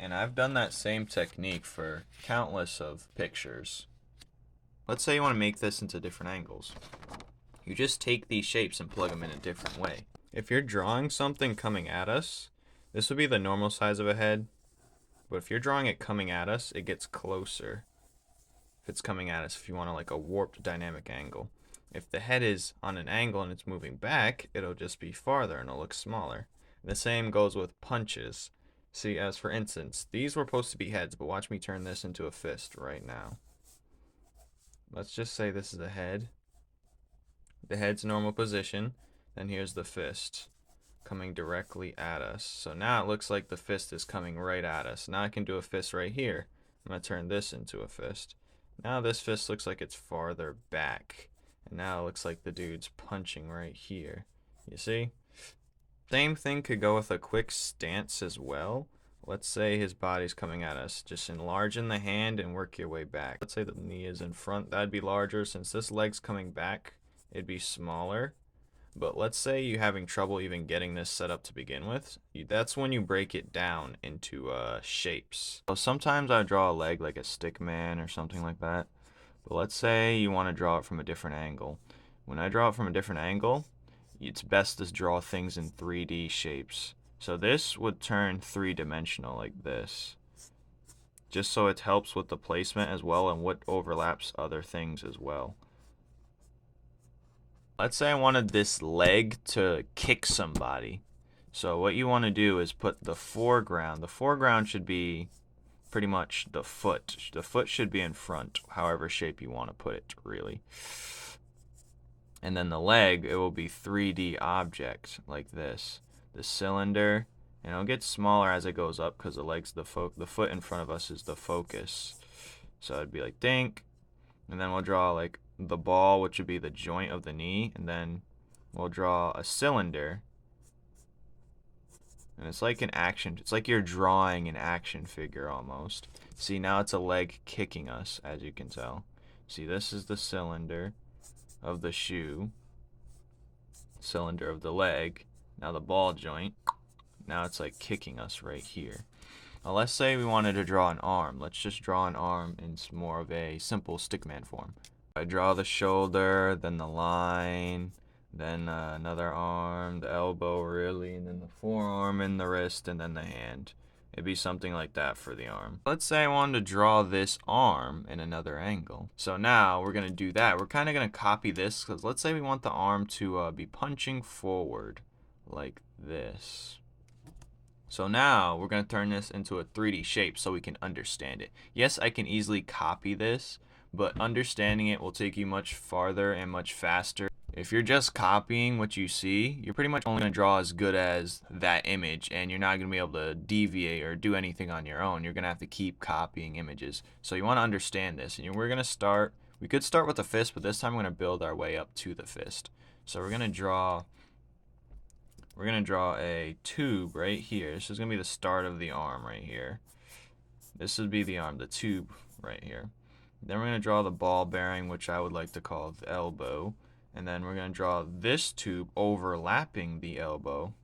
And I've done that same technique for countless of pictures. Let's say you want to make this into different angles. You just take these shapes and plug them in a different way. If you're drawing something coming at us, this would be the normal size of a head. But if you're drawing it coming at us, it gets closer. If it's coming at us, if you want like a warped dynamic angle. If the head is on an angle and it's moving back, it'll just be farther and it'll look smaller. The same goes with punches. See, as for instance, these were supposed to be heads, but watch me turn this into a fist right now. Let's just say this is a head. The head's normal position. Then here's the fist coming directly at us. So now it looks like the fist is coming right at us. Now I can do a fist right here. I'm going to turn this into a fist. Now this fist looks like it's farther back. And now it looks like the dude's punching right here. You see? Same thing could go with a quick stance as well. Let's say his body's coming at us. Just enlarge in the hand and work your way back. Let's say the knee is in front. That'd be larger. Since this leg's coming back, it'd be smaller. But let's say you're having trouble even getting this set up to begin with. That's when you break it down into shapes. So sometimes I draw a leg like a stick man or something like that. But let's say you want to draw it from a different angle. When I draw it from a different angle, it's best to draw things in 3D shapes. So this would turn three-dimensional like this. Just so it helps with the placement as well and what overlaps other things as well. Let's say I wanted this leg to kick somebody. So what you want to do is put the foreground. The foreground should be pretty much the foot. The foot should be in front, however shape you want to put it, really. And then the leg, it will be 3D object like this. The cylinder, and it'll get smaller as it goes up because the leg's the foot in front of us is the focus. So it'd be like dink, and then we'll draw like the ball, which would be the joint of the knee, and then we'll draw a cylinder. And it's like an action, it's like you're drawing an action figure almost. See, now it's a leg kicking us, as you can tell. See, this is the cylinder of the shoe, cylinder of the leg, now the ball joint. Now it's like kicking us right here. Now let's say we wanted to draw an arm. Let's just draw an arm in more of a simple stickman form. I draw the shoulder, then the line, then another arm, the elbow really, and then the forearm and the wrist, and then the hand. It'd be something like that for the arm. Let's say I wanted to draw this arm in another angle. So now we're going to do that. We're kind of going to copy this because let's say we want the arm to be punching forward like this. So now we're going to turn this into a 3D shape so we can understand it. Yes, I can easily copy this, but understanding it will take you much farther and much faster. If you're just copying what you see, you're pretty much only going to draw as good as that image, and you're not going to be able to deviate or do anything on your own. You're going to have to keep copying images. So you want to understand this. And we're going to start, we could start with the fist, but this time we're going to build our way up to the fist. So we're going to draw a tube right here. This is going to be the start of the arm right here. This would be the arm, the tube right here. Then we're going to draw the ball bearing, which I would like to call the elbow. And then we're going to draw this tube overlapping the elbow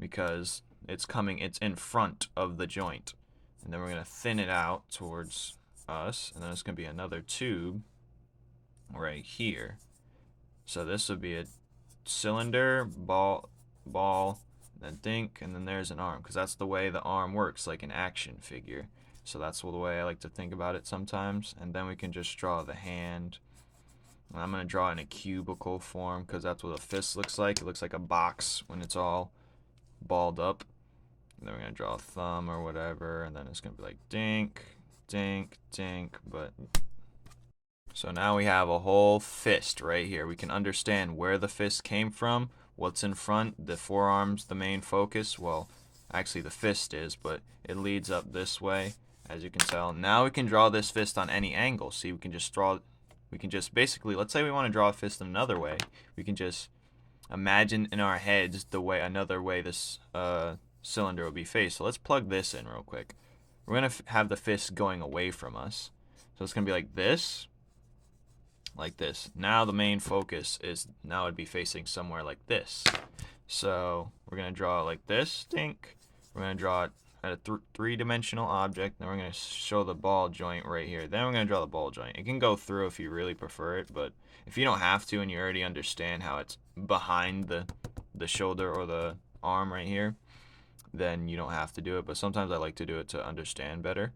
because it's in front of the joint. And then we're going to thin it out towards us. And then it's going to be another tube right here. So this would be a cylinder, ball, then think, and then there's an arm, because that's the way the arm works, like an action figure. So that's the way I like to think about it sometimes. And then we can just draw the hand. And I'm going to draw it in a cubical form because that's what a fist looks like. It looks like a box when it's all balled up. And then we're going to draw a thumb or whatever, and then it's going to be like dink, dink, dink. But so now we have a whole fist right here. We can understand where the fist came from, what's in front, the forearm's the main focus. Well, actually the fist is, but it leads up this way, as you can tell. Now we can draw this fist on any angle. See, we can just basically, let's say we want to draw a fist in another way. We can just imagine in our heads another way this cylinder would be faced. So let's plug this in real quick. We're going to have the fist going away from us. So it's going to be like this. Like this. Now the main focus is, now it'd be facing somewhere like this. So we're going to draw it like this, think. We're going to draw it at a three-dimensional object. Then we're going to show the ball joint right here. Then we're going to draw the ball joint. It can go through if you really prefer it, but if you don't have to and you already understand how it's behind the shoulder or the arm right here, then you don't have to do it. But sometimes I like to do it to understand better.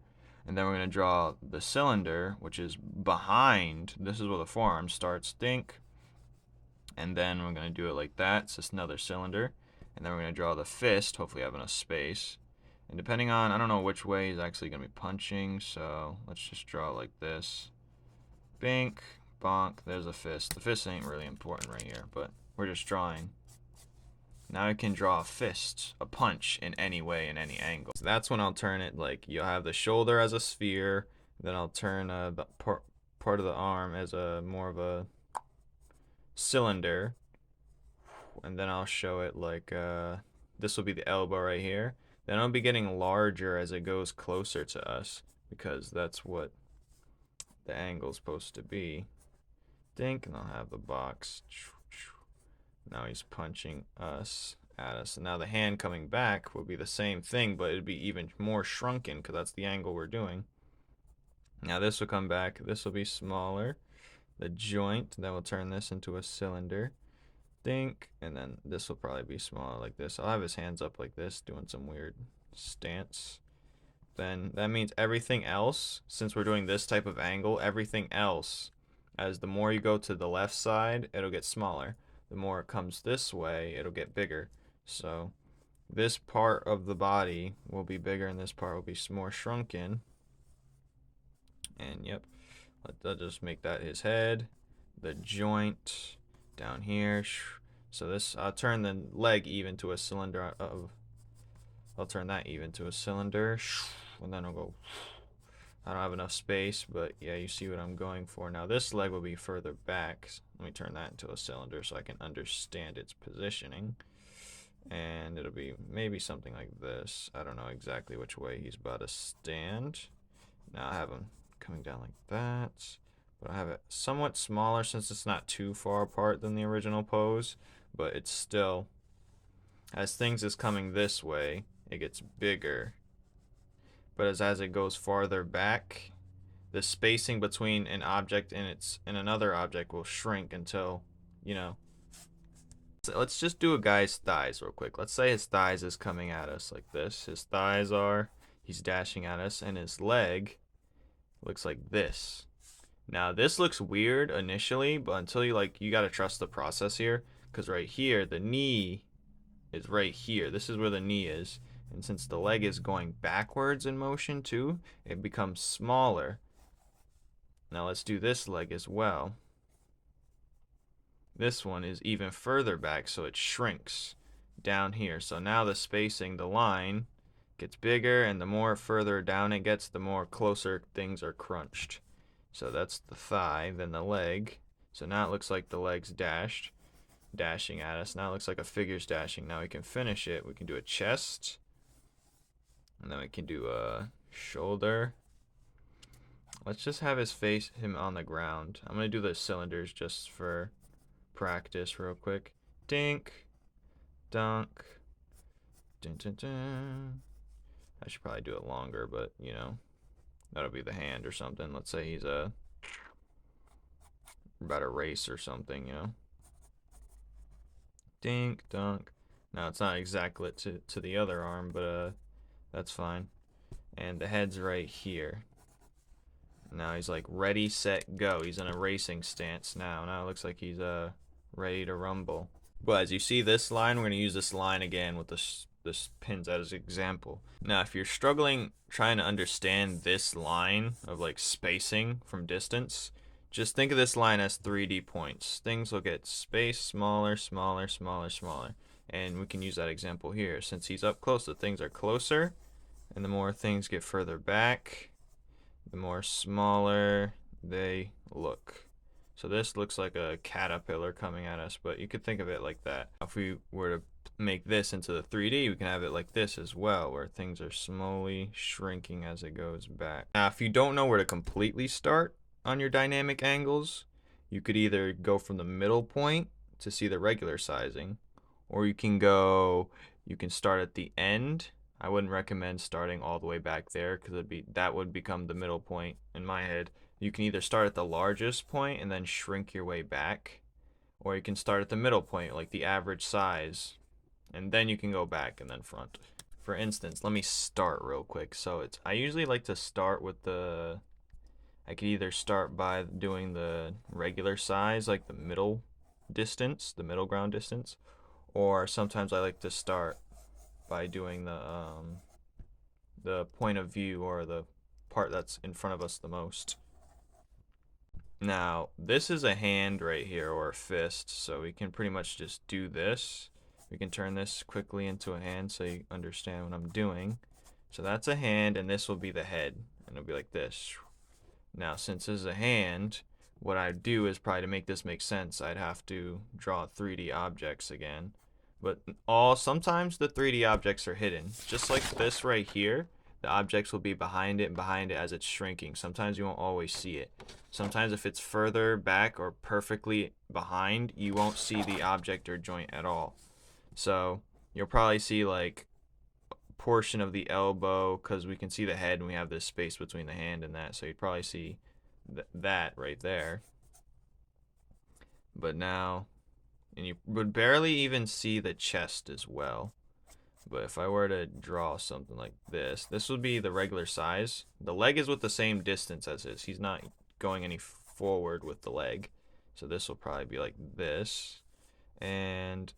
And then we're going to draw the cylinder, which is behind. This is where the forearm starts. Think. And then we're going to do it like that. It's just another cylinder. And then we're going to draw the fist. Hopefully I have enough space. And depending on, I don't know which way he's actually going to be punching. So let's just draw it like this. Bink. Bonk. There's a fist. The fist ain't really important right here, but we're just drawing. Now I can draw a fist, a punch in any way, in any angle. So that's when I'll turn it like you'll have the shoulder as a sphere. Then I'll turn the part of the arm as a more of a cylinder. And then I'll show it like this will be the elbow right here. Then it'll be getting larger as it goes closer to us because that's what the angle's supposed to be. Think, and I'll have the box. Now he's punching us at us. And now the hand coming back will be the same thing, but it'd be even more shrunken because that's the angle we're doing. Now this will come back. This will be smaller. The joint, then we'll turn this into a cylinder. Think, and then this will probably be smaller like this. I'll have his hands up like this, doing some weird stance. Then that means everything else, since we're doing this type of angle, everything else, as the more you go to the left side, it'll get smaller. The more it comes this way, it'll get bigger. So this part of the body will be bigger and this part will be more shrunken. And yep, let's just make that his head. The joint down here. So this, I'll turn the leg even to a cylinder of, I'll turn that even to a cylinder. And then I'll go, I don't have enough space, but yeah, you see what I'm going for. Now this leg will be further back. Let me turn that into a cylinder so I can understand its positioning. And it'll be maybe something like this. I don't know exactly which way he's about to stand. Now I have him coming down like that. But I have it somewhat smaller since it's not too far apart than the original pose. But it's still, as things is coming this way, it gets bigger. But as it goes farther back, the spacing between an object and another object will shrink until, you know. So let's just do a guy's thighs real quick. Let's say his thighs is coming at us like this. His thighs are, he's dashing at us, and his leg looks like this. Now this looks weird initially, but until you gotta trust the process here, because right here the knee is right here. This is where the knee is. And since the leg is going backwards in motion too, it becomes smaller. Now let's do this leg as well. This one is even further back, so it shrinks down here. So now the spacing, the line, gets bigger, and the more further down it gets, the more closer things are crunched. So that's the thigh, then the leg. So now it looks like the leg's dashing at us. Now it looks like a figure's dashing. Now we can finish it. We can do a chest. And then we can do a shoulder. Let's just have him on the ground. I'm going to do the cylinders just for practice real quick. Dink. Dunk. Dun, dun, dun. I should probably do it longer, but, you know, that'll be the hand or something. Let's say he's about to race or something, you know. Dink. Dunk. Now, it's not exactly to the other arm, but, that's fine. And the head's right here. Now he's like ready, set, go. He's in a racing stance now. Now it looks like he's ready to rumble. But as you see this line, we're going to use this line again with this pins as an example. Now if you're struggling trying to understand this line of like spacing from distance, just think of this line as 3D points. Things will get spaced smaller, smaller, smaller, smaller. And we can use that example here. Since he's up close, the things are closer. And the more things get further back, the more smaller they look. So this looks like a caterpillar coming at us, but you could think of it like that. If we were to make this into the 3D, we can have it like this as well, where things are slowly shrinking as it goes back. Now, if you don't know where to completely start on your dynamic angles, you could either go from the middle point to see the regular sizing, or you can start at the end. I wouldn't recommend starting all the way back there because that would become the middle point in my head. You can either start at the largest point and then shrink your way back, or you can start at the middle point, like the average size, and then you can go back and then front. For instance, let me start real quick. So I usually like to start with I could either start by doing the regular size, like the middle distance, the middle ground distance, or sometimes I like to start by doing the point of view, or the part that's in front of us the most. Now, this is a hand right here, or a fist, so we can pretty much just do this. We can turn this quickly into a hand so you understand what I'm doing. So that's a hand, and this will be the head, and it'll be like this. Now, since this is a hand, what I'd do is probably, to make this make sense, I'd have to draw 3D objects again. But sometimes the 3D objects are hidden. Just like this right here, the objects will be behind it and behind it as it's shrinking. Sometimes you won't always see it. Sometimes if it's further back or perfectly behind, you won't see the object or joint at all. So you'll probably see like portion of the elbow, because we can see the head and we have this space between the hand and that, so you'd probably see that right there. But now, and you would barely even see the chest as well. But if I were to draw something like this would be the regular size. The leg is with the same distance as his. He's not going any forward with the leg. So this will probably be like this. And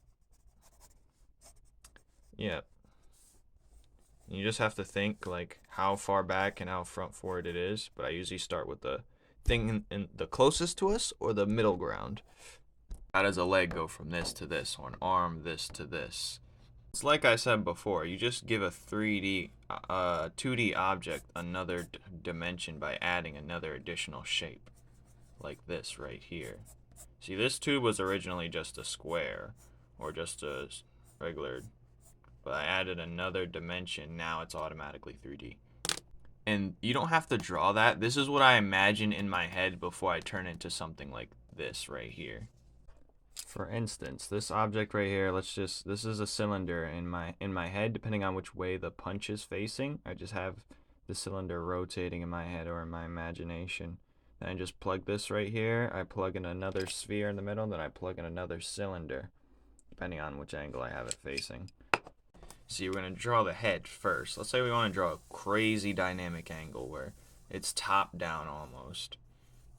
yeah, you just have to think like how far back and how front forward it is. But I usually start with the thing in the closest to us, or the middle ground. How does a leg go from this to this, or an arm this to this? It's like I said before, you just give a 2D object another dimension by adding another additional shape, like this right here. See, this tube was originally just a square, or just a regular, but I added another dimension. Now it's automatically 3D. And you don't have to draw that. This is what I imagine in my head before I turn it into something like this right here. For instance, this object right here, this is a cylinder in my head. Depending on which way the punch is facing, I just have the cylinder rotating in my head or in my imagination. Then I just plug this right here. I plug in another sphere in the middle, then I plug in another cylinder, depending on which angle I have it facing. See, we're going to draw the head first. Let's say we want to draw a crazy dynamic angle where it's top down almost.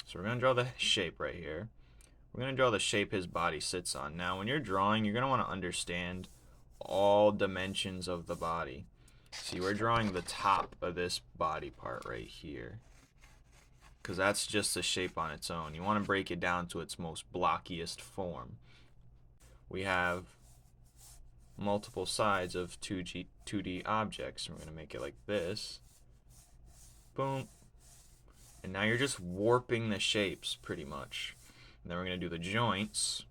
So we're going to draw the shape right here. We're going to draw the shape his body sits on. Now, when you're drawing, you're going to want to understand all dimensions of the body. See, we're drawing the top of this body part right here, because that's just a shape on its own. You want to break it down to its most blockiest form. We have multiple sides of 2D objects. We're going to make it like this. Boom. And now you're just warping the shapes pretty much. And then we're going to do the joints.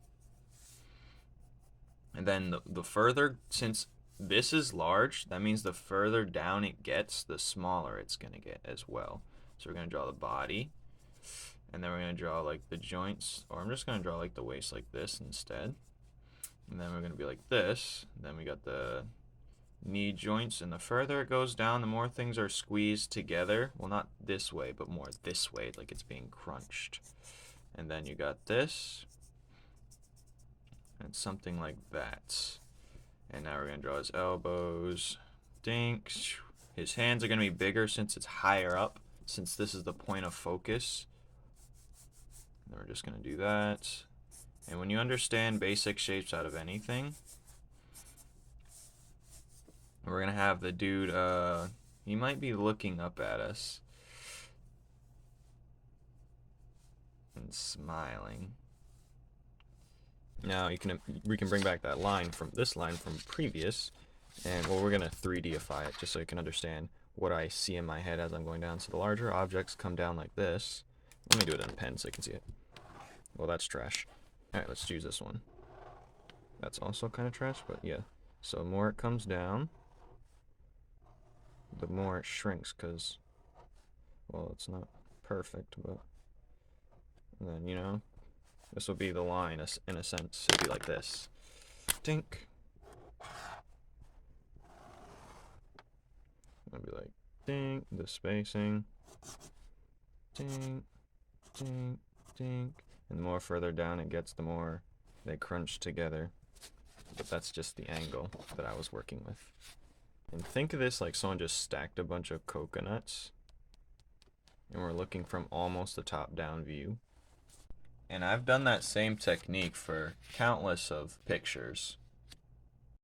And then the further, since this is large, that means the further down it gets, the smaller it's going to get as well. So we're going to draw the body. And then we're going to draw like the joints. Or I'm just going to draw like the waist like this instead. And then we're going to be like this. Then we got the knee joints. And the further it goes down, the more things are squeezed together. Well, not this way, but more this way, like it's being crunched. And then you got this. And something like that. And now we're going to draw his elbows. Dink. His hands are going to be bigger since it's higher up, since this is the point of focus. And then we're just going to do that. And when you understand basic shapes out of anything, we're going to have the dude, he might be looking up at us and smiling. Now we can bring back that line from previous, and well, we're going to 3Dify it just so you can understand what I see in my head as I'm going down. So the larger objects come down like this. Let me do it in a pen so you can see it. Well, that's trash. Alright, let's choose this one. That's also kind of trash, but yeah. So the more it comes down, the more it shrinks, because, well, it's not perfect, but, and then, you know, this will be the line, in a sense. It'll be like this. Dink. I'll be like, ding, the spacing, ding, ding, ding. And the more further down it gets, the more they crunch together. But that's just the angle that I was working with. And think of this like someone just stacked a bunch of coconuts. And we're looking from almost the top-down view. And I've done that same technique for countless of pictures.